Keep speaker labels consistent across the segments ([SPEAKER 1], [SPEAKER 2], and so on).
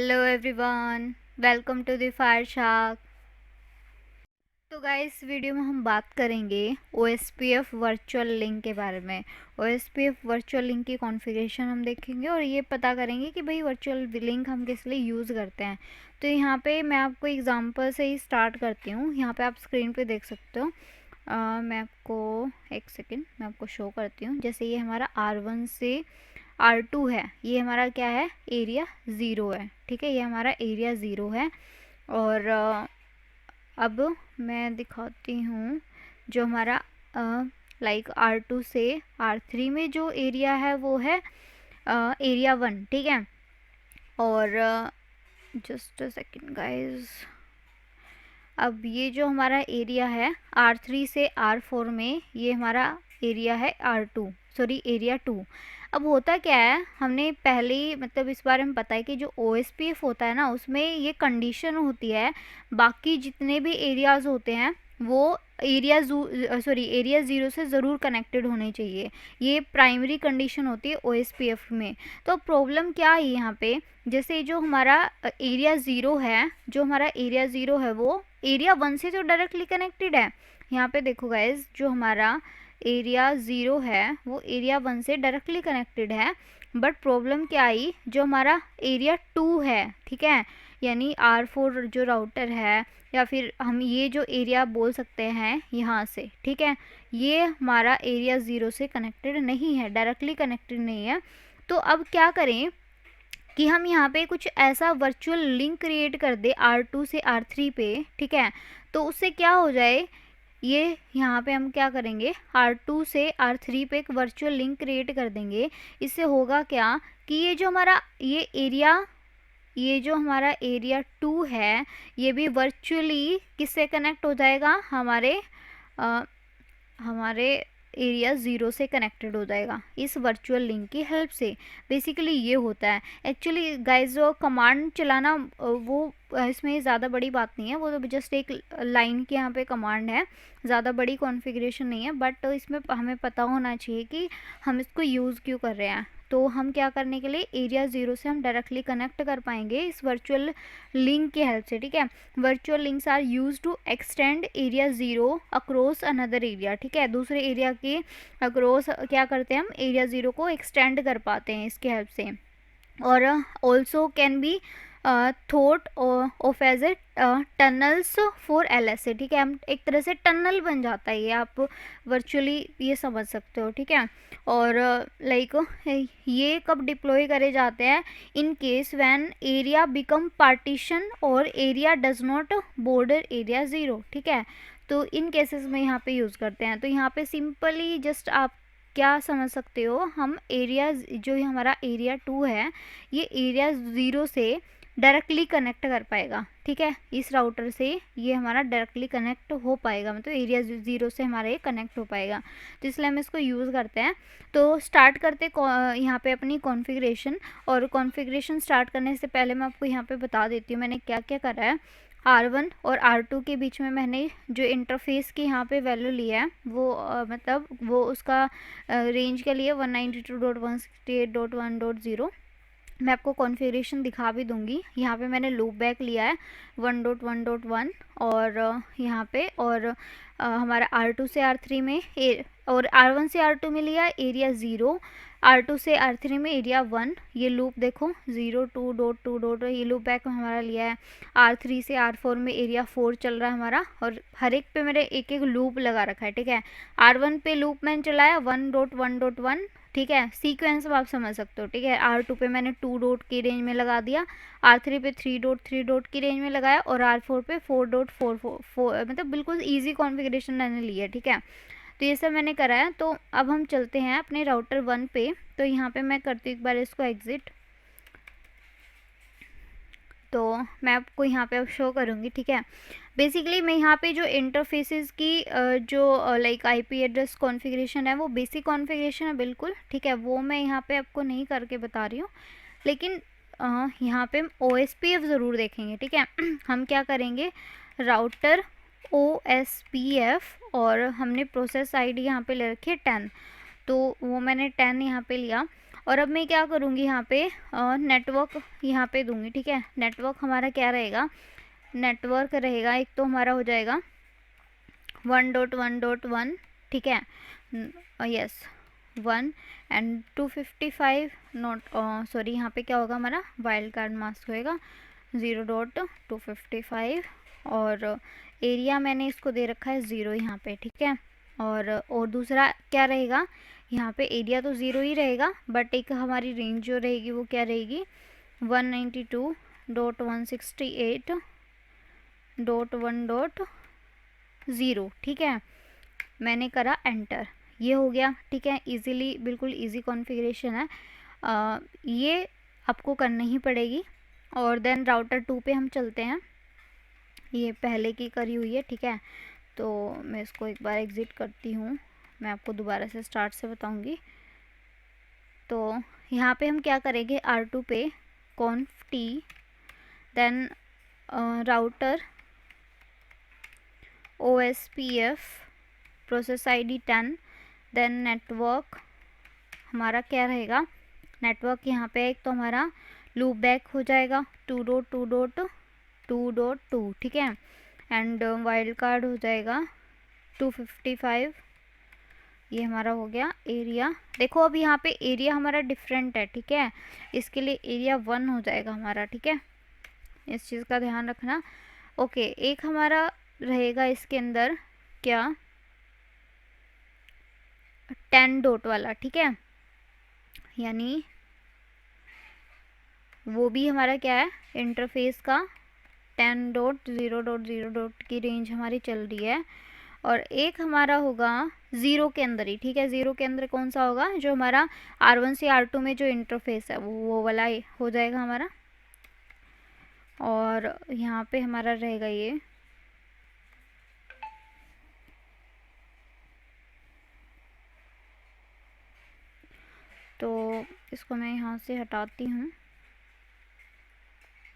[SPEAKER 1] Hello everyone, welcome to the fire shark. तो guys, video में हम बात करेंगे OSPF वर्चुअल लिंक के बारे में। OSPF वर्चुअल लिंक की कॉन्फ़िगरेशन हम देखेंगे और ये पता करेंगे कि भाई वर्चुअल लिंक हम किस लिए यूज़ करते हैं। तो यहाँ पे मैं आपको एग्जांपल से ही स्टार्ट करती हूँ। यहाँ पे आप स्क्रीन पे देख सकते हो। मैं आपको एक सेकेंड मैं आपको शो करती हूँ। जैसे ये हमारा R1 से R2 है, ये हमारा क्या है, एरिया 0 है। ठीक है, ये हमारा एरिया 0 है। और अब मैं दिखाती हूँ जो हमारा लाइक R2 से R3 में जो एरिया है वो है एरिया 1। ठीक है, और जस्ट अ सेकेंड गाइस, अब ये जो हमारा एरिया है R3 से R4 में, ये हमारा एरिया है एरिया 2। अब होता क्या है, हमने पहले ही मतलब इस बारे में पता है कि जो OSPF होता है ना, उसमें ये कंडीशन होती है बाकी जितने भी एरियाज़ होते हैं वो एरिया 0 से ज़रूर कनेक्टेड होने चाहिए। ये प्राइमरी कंडीशन होती है OSPF में। तो प्रॉब्लम क्या है यहाँ पे, जैसे जो हमारा एरिया 0 है, वो एरिया 1 से तो डायरेक्टली कनेक्टेड है। यहाँ पे देखो गाइज, जो हमारा एरिया 0 है वो एरिया 1 से डायरेक्टली कनेक्टेड है। बट प्रॉब्लम क्या आई, जो हमारा एरिया 2 है, ठीक है, यानी R4 जो राउटर है, या फिर हम ये जो एरिया बोल सकते हैं यहाँ से, ठीक है, ये हमारा एरिया 0 से कनेक्टेड नहीं है, डायरेक्टली कनेक्टेड नहीं है। तो अब क्या करें कि हम यहाँ पे कुछ ऐसा वर्चुअल लिंक क्रिएट कर दे R2 से R3 पे। ठीक है, तो उससे क्या हो जाए, ये यहाँ पे हम क्या करेंगे, R2 से R3 पे एक वर्चुअल लिंक क्रिएट कर देंगे। इससे होगा क्या कि ये जो हमारा एरिया 2 है, ये भी वर्चुअली किससे कनेक्ट हो जाएगा, हमारे एरिया 0 से कनेक्टेड हो जाएगा इस वर्चुअल लिंक की हेल्प से। बेसिकली ये होता है। एक्चुअली गाइस, जो कमांड चलाना वो इसमें ज़्यादा बड़ी बात नहीं है, वो तो जस्ट एक लाइन की यहाँ पे कमांड है, ज़्यादा बड़ी कॉन्फ़िगरेशन नहीं है। बट इसमें हमें पता होना चाहिए कि हम इसको यूज़ क्यों कर रहे हैं। तो हम क्या करने के लिए, एरिया 0 से हम डायरेक्टली कनेक्ट कर पाएंगे इस वर्चुअल लिंक की हेल्प से। ठीक है, virtual links are used to extend area 0 across another area. ठीक है, दूसरे एरिया के अक्रॉस क्या करते हैं, हम एरिया 0 को एक्सटेंड कर पाते हैं इसके हेल्प से। और also can be thought of as a tunnels for LSA। ठीक है, हम एक तरह से टनल बन जाता है ये, आप वर्चुअली ये समझ सकते हो। ठीक है, और लाइक ये कब डिप्लॉय करे जाते हैं, in case when area become partition और area does not border area 0। ठीक है, तो इन केसेस में यहाँ पे यूज़ करते हैं। तो यहाँ पे सिंपली जस्ट आप क्या समझ सकते हो, हम एरिया जो हमारा एरिया 2 है, ये एरिया 0 से डायरेक्टली कनेक्ट कर पाएगा। ठीक है, इस राउटर से ये हमारा डायरेक्टली कनेक्ट हो पाएगा, मतलब एरिया 0 से हमारा ये कनेक्ट हो पाएगा। तो इसलिए हम इसको यूज़ करते हैं। तो स्टार्ट करते यहाँ पे अपनी कॉन्फ़िगरेशन। और कॉन्फ़िगरेशन स्टार्ट करने से पहले मैं आपको यहाँ पे बता देती हूँ मैंने क्या क्या करा है। R1 और R2 के बीच में मैंने जो इंटरफेस की यहाँ पे वैल्यू लिया है वो मतलब वो उसका रेंज के लिए 192.168.1.0। मैं आपको कॉन्फ़िगरेशन दिखा भी दूंगी। यहाँ पे मैंने लूप बैक लिया है 1.1.1 और यहाँ पे और हमारा R2 से R3 में और R1 से R2 में लिया एरिया 0, R2 से R3 में एरिया 1। ये लूप देखो 0.2.2. ये लूप बैक हमारा लिया है। R3 से R4 में एरिया 4 चल रहा है हमारा, और हर एक पे मेरे एक एक लूप लगा रखा है। ठीक है, R1 पे लूप मैंने चलाया 1.1.1। ठीक है, सीक्वेंस अब आप समझ सकते हो। ठीक है, R2 पे मैंने 2 डॉट की रेंज में लगा दिया, R3 पे 3 डॉट की रेंज में लगाया, और R4 पे 4.4 मतलब बिल्कुल ईजी कॉन्फ़िगरेशन मैंने लिया है। ठीक है, तो ये सब मैंने करा है। तो अब हम चलते हैं अपने राउटर 1 पे। तो यहाँ पे मैं करती हूँ एक बार इसको एग्ज़िट, तो मैं आपको यहाँ पे अब शो करूँगी। ठीक है, बेसिकली मैं यहाँ पे जो इंटरफेसेस की जो लाइक IP एड्रेस कॉन्फ़िगरेशन है, वो बेसिक कॉन्फ़िगरेशन है बिल्कुल। ठीक है, वो मैं यहाँ पे आपको नहीं करके बता रही हूँ, लेकिन यहाँ पे हम OSPF ज़रूर देखेंगे। ठीक है, हम क्या करेंगे, राउटर OSPF, और हमने प्रोसेस ID यहाँ पे ले रखी है 10, तो वो मैंने 10 यहाँ पे लिया। और अब मैं क्या करूँगी यहाँ पे नेटवर्क यहाँ पे दूँगी, ठीक है। नेटवर्क हमारा क्या रहेगा, नेटवर्क रहेगा एक तो हमारा हो जाएगा 1.1.1, ठीक है, यस 1 एंड 255 नॉट सॉरी, यहाँ पे क्या होगा हमारा वाइल्ड कार्ड मास्क होएगा 0.255 और एरिया मैंने इसको दे रखा है 0 यहाँ पे, ठीक है। और दूसरा क्या रहेगा, यहाँ पे एरिया तो 0 ही रहेगा बट एक हमारी रेंज जो रहेगी वो क्या रहेगी 192.168.1.0, ठीक है। मैंने करा एंटर, ये हो गया, ठीक है। इजीली, बिल्कुल इजी कॉन्फ़िगरेशन है, ये आपको करनी ही पड़ेगी। और देन राउटर 2 पे हम चलते हैं, ये पहले की करी हुई है, ठीक है। तो मैं इसको एक बार एग्ज़िट करती हूँ, मैं आपको दोबारा से स्टार्ट से बताऊँगी। तो यहाँ पे हम क्या करेंगे, R2 पे conf t, then router OSPF process ID 10, then network हमारा क्या रहेगा, नेटवर्क यहाँ पे एक तो हमारा लूप बैक हो जाएगा 2.2.2.2, ठीक है। एंड वाइल्ड कार्ड हो जाएगा 255, ये हमारा हो गया एरिया। देखो अब यहाँ पे एरिया हमारा डिफरेंट है, ठीक है, इसके लिए एरिया 1 हो जाएगा हमारा, ठीक है, इस चीज़ का ध्यान रखना। ओके, एक हमारा रहेगा इसके अंदर क्या 10 डॉट वाला, ठीक है, यानी वो भी हमारा क्या है इंटरफेस का 10.0.0. की रेंज हमारी चल रही है। और एक हमारा होगा 0 के अंदर ही, ठीक है, 0 के अंदर कौन सा होगा, जो हमारा R1 से R2 में जो इंटरफेस है वो वाला हो जाएगा हमारा। और यहाँ पे हमारा रहेगा ये तो इसको मैं यहाँ से हटाती हूँ,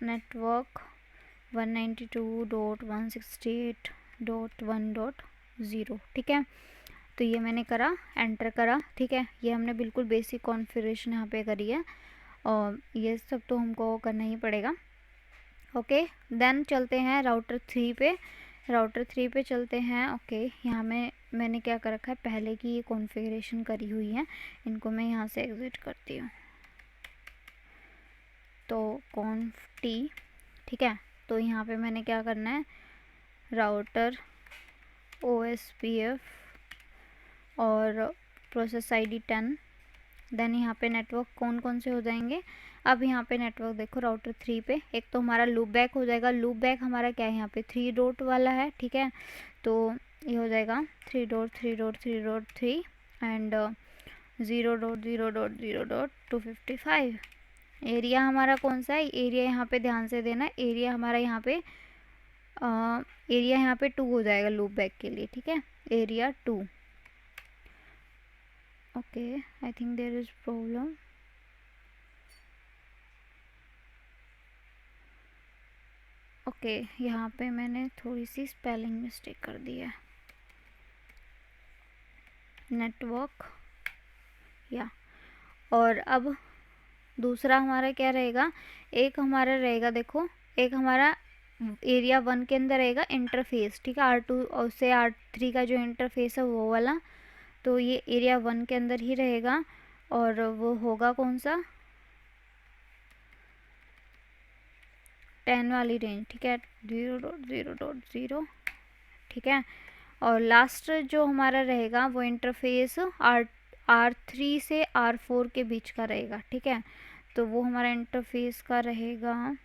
[SPEAKER 1] नेटवर्क 192.168.1.0, ठीक है। तो ये मैंने करा, एंटर करा, ठीक है, ये हमने बिल्कुल बेसिक कॉन्फ़िगरेशन यहाँ पे करी है और ये सब तो हमको करना ही पड़ेगा। ओके, देन चलते हैं राउटर 3 पे, राउटर 3 पे चलते हैं। ओके, यहाँ में मैंने क्या कर रखा है, पहले की ये कॉन्फ़िगरेशन करी हुई है, इनको मैं यहाँ से एग्ज़िट करती हूँ। तो conf t, ठीक है, तो यहाँ पे मैंने क्या करना है, राउटर OSPF और प्रोसेस ID 10, देन यहाँ पे नेटवर्क कौन कौन से हो जाएंगे। अब यहाँ पे नेटवर्क देखो राउटर 3 पे एक तो हमारा लूप बैक हो जाएगा, लूप बैक हमारा क्या है यहाँ पे 3 डॉट वाला है, ठीक है, तो ये हो जाएगा 3.3.3.3 एंड 0.0.0.255। एरिया हमारा कौन सा है, एरिया यहाँ पे ध्यान से देना, एरिया हमारा यहाँ पे एरिया यहाँ पे 2 हो जाएगा लूप बैक के लिए, ठीक है, area 2। Okay, I think there is problem. Okay, यहाँ पे मैंने थोड़ी सी स्पेलिंग मिस्टेक कर दी है, नेटवर्क या। और अब दूसरा हमारा क्या रहेगा, एक हमारा रहेगा देखो, एक हमारा एरिया 1 के अंदर रहेगा इंटरफेस, ठीक है, R2 और से R3 का जो इंटरफेस है वो वाला, तो ये एरिया 1 के अंदर ही रहेगा और वो होगा कौन सा 10 वाली रेंज, ठीक है, 0.0.0, ठीक है। और लास्ट जो हमारा रहेगा वो इंटरफेस R3 से R4 के बीच का रहेगा, ठीक है, तो वो हमारा इंटरफेस का रहेगा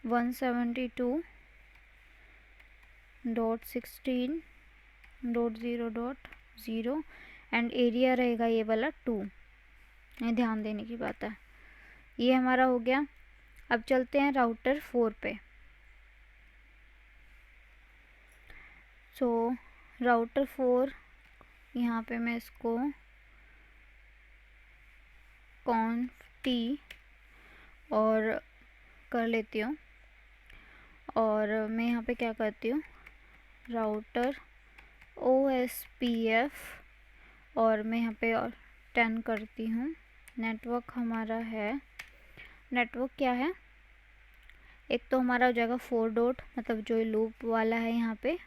[SPEAKER 1] 172.16.0.0 एंड एरिया रहेगा ये वाला 2, ये ध्यान देने की बात है। ये हमारा हो गया। अब चलते हैं राउटर 4 पे। सो राउटर 4 यहाँ पे मैं इसको conf t और कर लेती हूँ और मैं यहाँ पे क्या करती हूँ, राउटर OSPF और मैं यहाँ पे और 10 करती हूँ। नेटवर्क हमारा है, नेटवर्क क्या है, एक तो हमारा हो जाएगा 4 डॉट, मतलब जो लूप वाला है यहाँ पे,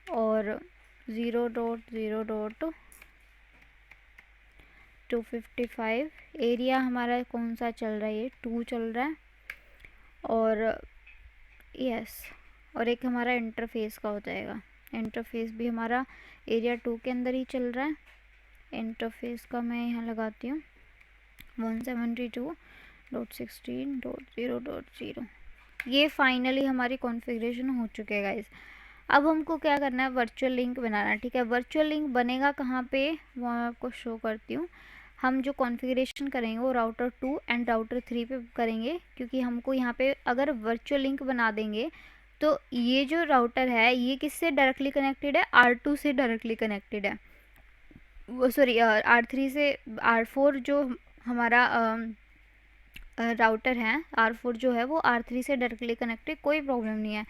[SPEAKER 1] और 0 डॉट 0 डॉट 255। एरिया हमारा कौन सा चल रहा है, ये 2 चल रहा है, और यस, और एक हमारा इंटरफेस का हो जाएगा। इंटरफेस भी हमारा एरिया 2 के अंदर ही चल रहा है। इंटरफेस का मैं यहाँ लगाती हूँ 172.16.0.0। ये फाइनली हमारी कॉन्फ़िगरेशन हो चुके हैं गाइस। अब हमको क्या करना है, वर्चुअल लिंक बनाना है। ठीक है, वर्चुअल लिंक बनेगा कहाँ पे, वो मैं आपको शो करती हूँ। हम जो कॉन्फ़िगरेशन करेंगे वो राउटर 2 एंड राउटर 3 पे करेंगे, क्योंकि हमको यहाँ पे अगर वर्चुअल लिंक बना देंगे तो ये जो राउटर है ये किससे डायरेक्टली कनेक्टेड है, R2 से डायरेक्टली कनेक्टेड है, वो सॉरी R3 से। R4 जो हमारा राउटर है, R4 जो है वो R3 से डायरेक्टली कनेक्टेड, कोई प्रॉब्लम नहीं है।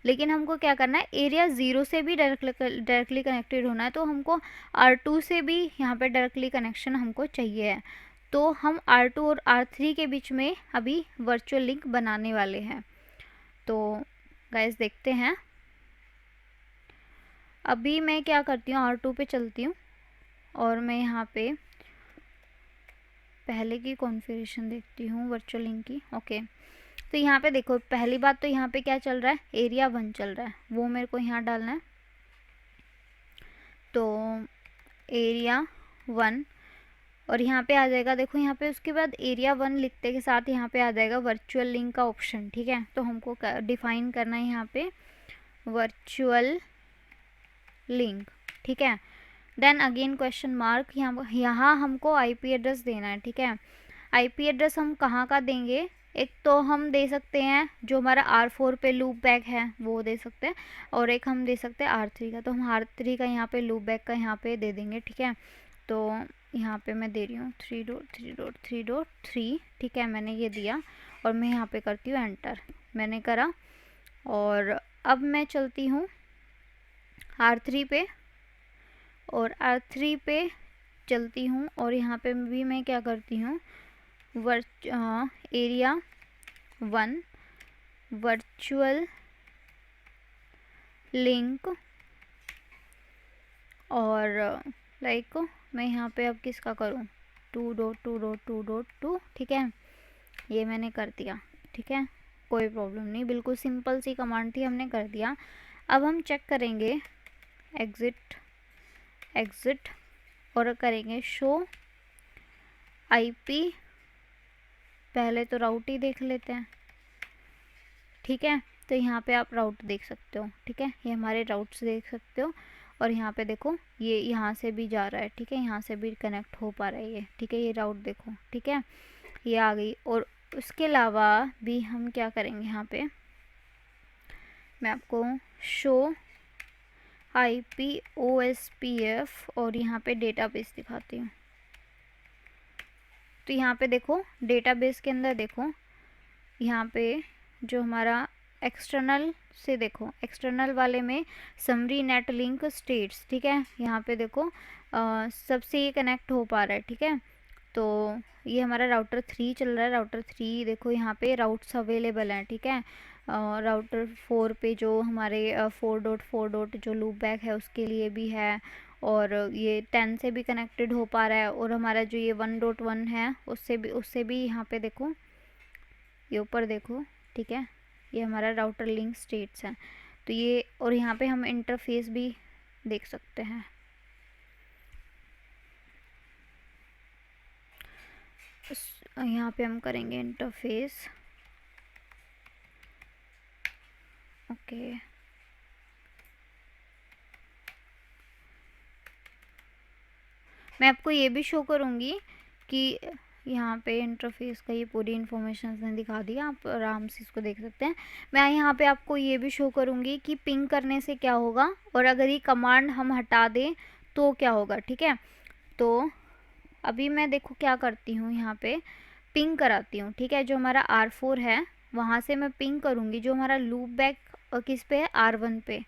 [SPEAKER 1] लेकिन हमको क्या करना है, एरिया 0 से भी डायरेक्टली कनेक्टेड होना है, तो हमको R2 से भी यहाँ पे डायरेक्टली कनेक्शन हमको चाहिए है। तो हम R2 और R3 के बीच में अभी वर्चुअल लिंक बनाने वाले हैं। तो गाइस देखते हैं। अभी मैं क्या करती हूँ, R2 पे चलती हूँ और मैं यहाँ पे पहले की कॉन्फ़िगरेशन देखती हूँ वर्चुअल लिंक की। ओके, तो यहाँ पे देखो, पहली बात तो यहाँ पे क्या चल रहा है, एरिया 1 चल रहा है, वो मेरे को यहाँ डालना है। तो एरिया 1, और यहाँ पे आ जाएगा, देखो यहाँ पे उसके बाद एरिया 1 लिखते के साथ यहाँ पे आ जाएगा वर्चुअल लिंक का ऑप्शन। ठीक है, तो हमको डिफाइन करना है यहाँ पे वर्चुअल लिंक। ठीक है, देन अगेन क्वेश्चन मार्क, यहाँ हमको आईपी एड्रेस देना है। ठीक है, आईपी एड्रेस हम कहाँ का देंगे, एक तो हम दे सकते हैं जो हमारा R4 पे लूप बैक है वो दे सकते हैं, और एक हम दे सकते हैं R3 का। तो हम R3 का यहाँ पे लूप बैक का यहाँ पे दे देंगे। ठीक है, तो यहाँ पे मैं दे रही हूँ 3.3.3.3। ठीक है, मैंने ये दिया और मैं यहाँ पे करती हूँ एंटर, मैंने करा। और अब मैं चलती हूँ R3 पे, और R3 पे चलती हूँ, और यहाँ पे भी मैं क्या करती हूँ, एरिया 1 वर्चुअल लिंक, और लाइक मैं यहाँ पे अब किसका करूँ, 2.2.2.2। ठीक है, ये मैंने कर दिया। ठीक है, कोई प्रॉब्लम नहीं, बिल्कुल सिंपल सी कमांड थी, हमने कर दिया। अब हम चेक करेंगे एग्ज़िट और करेंगे शो आईपी। पहले तो राउट ही देख लेते हैं। ठीक है, तो यहाँ पे आप राउट देख सकते हो। ठीक है, ये हमारे राउट्स देख सकते हो, और यहाँ पे देखो ये यहाँ से भी जा रहा है। ठीक है, यहाँ से भी कनेक्ट हो पा रहा है ये। ठीक है, ये राउट देखो। ठीक है, ये आ गई। और उसके अलावा भी हम क्या करेंगे, यहाँ पे मैं आपको शो IP OSPF और यहाँ पे डेटाबेस दिखाती हूँ। तो यहाँ पे देखो डेटाबेस के अंदर देखो, यहाँ पे जो हमारा एक्सटर्नल से देखो, एक्सटर्नल वाले में समरी नेट लिंक स्टेट्स। ठीक है, यहाँ पे देखो सबसे ये कनेक्ट हो पा रहा है। ठीक है, तो ये हमारा राउटर 3 चल रहा है। राउटर 3 देखो यहाँ पे राउट्स अवेलेबल हैं। ठीक है, राउटर 4 पे जो हमारे 4.4. जो लूप बैक है उसके लिए भी है, और ये 10 से भी कनेक्टेड हो पा रहा है, और हमारा जो ये 1.1 है उससे भी यहाँ पे देखो, ये ऊपर देखो। ठीक है, ये हमारा राउटर लिंक स्टेट्स हैं। तो ये, और यहाँ पे हम इंटरफेस भी देख सकते हैं। यहाँ पे हम करेंगे इंटरफेस। ओके, मैं आपको ये भी शो करूँगी कि यहाँ पे इंटरफेस का ये पूरी इन्फॉर्मेशन ने दिखा दिया, आप आराम से इसको देख सकते हैं। मैं यहाँ पे आपको ये भी शो करूँगी कि पिंग करने से क्या होगा, और अगर ये कमांड हम हटा दें तो क्या होगा। ठीक है, तो अभी मैं देखो क्या करती हूँ, यहाँ पे पिंग कराती हूँ। ठीक है, जो हमारा R4 है वहाँ से मैं पिंग करूँगी, जो हमारा लूप बैक किस पे है, R1 पे।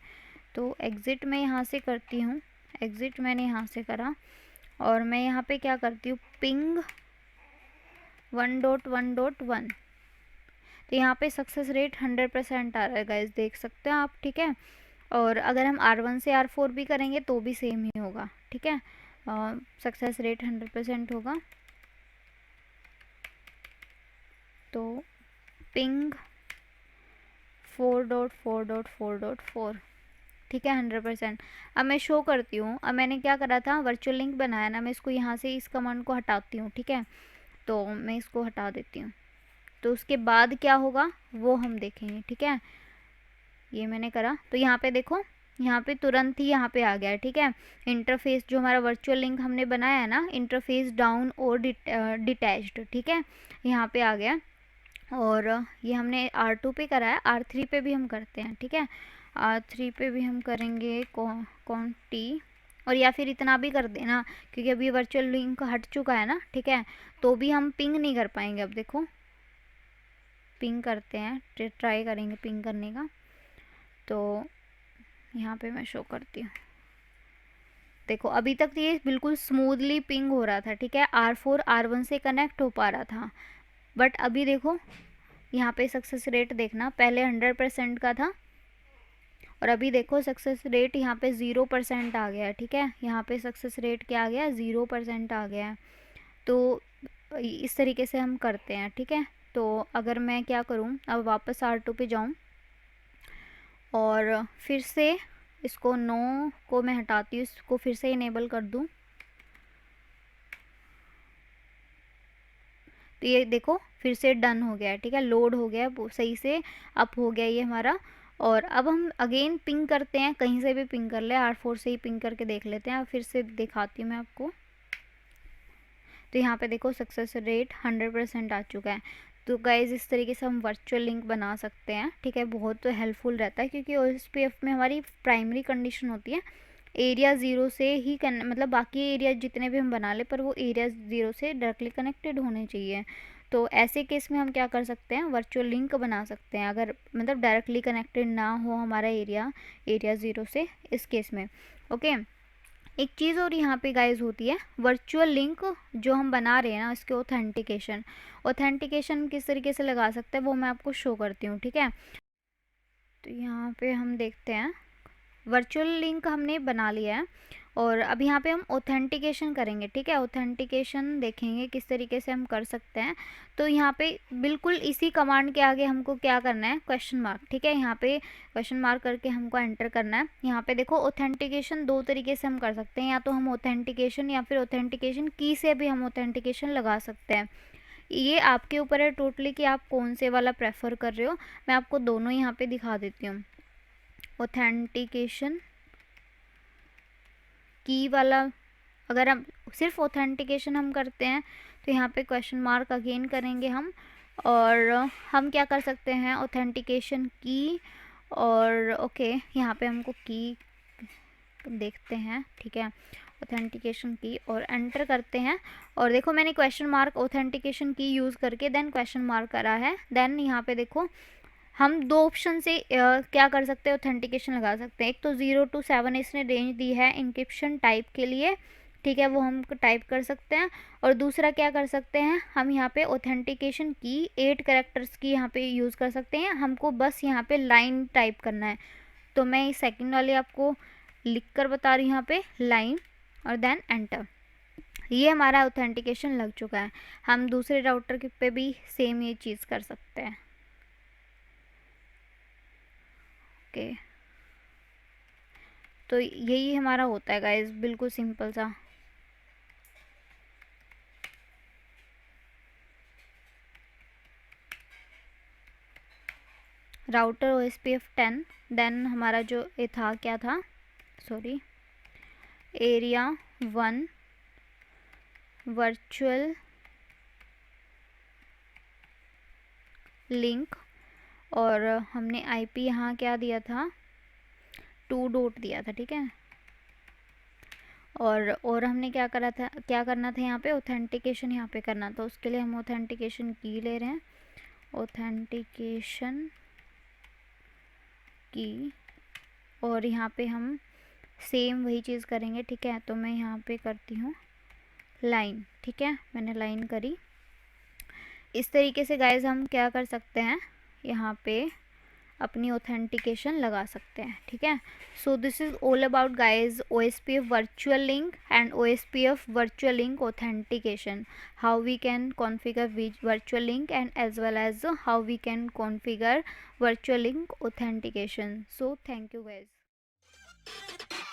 [SPEAKER 1] तो एग्ज़िट मैं यहाँ से करती हूँ, एग्ज़िट मैंने यहाँ से करा, और मैं यहाँ पे क्या करती हूँ, पिंग 1.1.1। तो यहाँ पे सक्सेस रेट 100% आ रहा है गाइस, देख सकते हैं आप, ठीक है। और अगर हम R1 से R4 भी करेंगे तो भी सेम ही होगा, ठीक है। सक्सेस रेट 100% होगा। तो पिंग 4.4.4.4, ठीक है, 100%। अब मैं शो करती हूँ। अब मैंने क्या करा था, वर्चुअल लिंक बनाया ना, मैं इसको यहाँ से इस कमांड को हटाती हूँ, ठीक है। तो मैं इसको हटा देती हूँ, तो उसके बाद क्या होगा वो हम देखेंगे, ठीक है। ये मैंने करा, तो यहाँ पे देखो, यहाँ पे तुरंत ही यहाँ पे आ गया है, ठीक है। इंटरफेस जो हमारा वर्चुअल लिंक हमने बनाया है ना, इंटरफेस डाउन और डिटैच्ड, ठीक है, यहाँ पे आ गया। और ये हमने R2 पे करा है, R3 पे भी हम करते हैं, ठीक है। R3 पे भी हम करेंगे कौन टी, और या फिर इतना भी कर देना, क्योंकि अभी वर्चुअल लिंक हट चुका है ना, ठीक है। तो भी हम पिंग नहीं कर पाएंगे। अब देखो पिंग करते हैं, ट्राई करेंगे पिंग करने का। तो यहाँ पे मैं शो करती हूँ, देखो अभी तक ये बिल्कुल स्मूथली पिंग हो रहा था, ठीक है। R4 R1 से कनेक्ट हो पा रहा था, बट अभी देखो यहाँ पे सक्सेस रेट देखना, पहले 100% का था और अभी देखो सक्सेस रेट यहाँ पे 0% आ गया है, ठीक है। यहाँ पे सक्सेस रेट क्या आ गया, 0% आ गया है। तो इस तरीके से हम करते हैं, ठीक है। तो अगर मैं क्या करूँ, अब वापस R2 पे जाऊँ और फिर से इसको नो को मैं हटाती हूँ, इसको फिर से इनेबल कर दूँ, तो ये देखो फिर से डन हो गया है, ठीक है। लोड हो गया सही से, अप हो गया ये हमारा। और अब हम अगेन पिंग करते हैं, कहीं से भी पिंग कर ले, R4 से ही पिंग करके देख लेते हैं। फिर से दिखाती हूँ मैं आपको। तो यहाँ पे देखो सक्सेस रेट 100% आ चुका है। तो गाइज इस तरीके से हम वर्चुअल लिंक बना सकते हैं, ठीक है। बहुत हेल्पफुल रहता है, क्योंकि OSPF में हमारी प्राइमरी कंडीशन होती है एरिया ज़ीरो से ही मतलब बाकी एरिया जितने भी हम बना ले, पर वो एरिया ज़ीरो से डायरेक्टली कनेक्टेड होने चाहिए। तो ऐसे केस में हम क्या कर सकते हैं, वर्चुअल लिंक बना सकते हैं, अगर मतलब डायरेक्टली कनेक्टेड ना हो हमारा एरिया ज़ीरो से, इस केस में। ओके, एक चीज़ और यहाँ पे गाइज होती है, वर्चुअल लिंक जो हम बना रहे हैं ना, इसके ऑथेंटिकेशन किस तरीके से लगा सकते हैं वो मैं आपको शो करती हूँ, ठीक है। तो यहाँ पे हम देखते हैं, वर्चुअल लिंक हमने बना लिया है और अब यहाँ पे हम ऑथेंटिकेशन करेंगे, ठीक है। ऑथेंटिकेशन देखेंगे किस तरीके से हम कर सकते हैं। तो यहाँ पे बिल्कुल इसी कमांड के आगे हमको क्या करना है, क्वेश्चन मार्क, ठीक है। यहाँ पे क्वेश्चन मार्क करके हमको एंटर करना है। यहाँ पे देखो ऑथेंटिकेशन दो तरीके से हम कर सकते हैं, या तो हम ऑथेंटिकेशन या फिर ऑथेंटिकेशन की से भी हम ऑथेंटिकेशन लगा सकते हैं। ये आपके ऊपर है टोटली कि आप कौन से वाला प्रेफर कर रहे हो। मैं आपको दोनों यहाँ पे दिखा देती हूँ। ऑथेंटिकेशन की वाला, अगर हम सिर्फ ऑथेंटिकेशन हम करते हैं तो यहाँ पे क्वेश्चन मार्क अगेन करेंगे हम, और हम क्या कर सकते हैं, ऑथेंटिकेशन की, और ओके यहाँ पे हमको की देखते हैं, ठीक है। ऑथेंटिकेशन की और एंटर करते हैं, और देखो मैंने क्वेश्चन मार्क ऑथेंटिकेशन की यूज़ करके देन क्वेश्चन मार्क करा है। देन यहाँ पे देखो हम दो ऑप्शन से क्या कर सकते हैं, ऑथेंटिकेशन लगा सकते हैं। एक तो 0 to 7 इसने रेंज दी है इंक्रिप्शन टाइप के लिए, ठीक है, वो हम टाइप कर सकते हैं। और दूसरा क्या कर सकते हैं, हम यहाँ पे ऑथेंटिकेशन की 8 कैरेक्टर्स की यहाँ पे यूज़ कर सकते हैं। हमको बस यहाँ पे लाइन टाइप करना है, तो मैं इस सेकंड वाले आपको लिख कर बता रही हूँ, यहाँ पे लाइन और देन एंटर। ये हमारा ऑथेंटिकेशन लग चुका है। हम दूसरे राउटर के पे भी सेम ये चीज़ कर सकते हैं। ओके, तो यही हमारा होता है गाइस, बिल्कुल सिंपल सा। राउटर OSPF 10, देन हमारा जो ये था क्या था, सॉरी, एरिया 1 वर्चुअल लिंक, और हमने IP यहाँ क्या दिया था, 2 डॉट दिया था, ठीक है। और हमने क्या करना था यहाँ पे, ऑथेंटिकेशन यहाँ पे करना था। उसके लिए हम ऑथेंटिकेशन की ले रहे हैं, ऑथेंटिकेशन की, और यहाँ पे हम सेम वही चीज़ करेंगे, ठीक है। तो मैं यहाँ पे करती हूँ लाइन, ठीक है, मैंने लाइन करी। इस तरीके से गाइज हम क्या कर सकते हैं, यहाँ पे अपनी ऑथेंटिकेशन लगा सकते हैं, ठीक है। So this is all about guys OSPF virtual link and OSPF virtual link authentication, how we can configure virtual link and as well as how we can configure virtual link authentication. So thank you guys.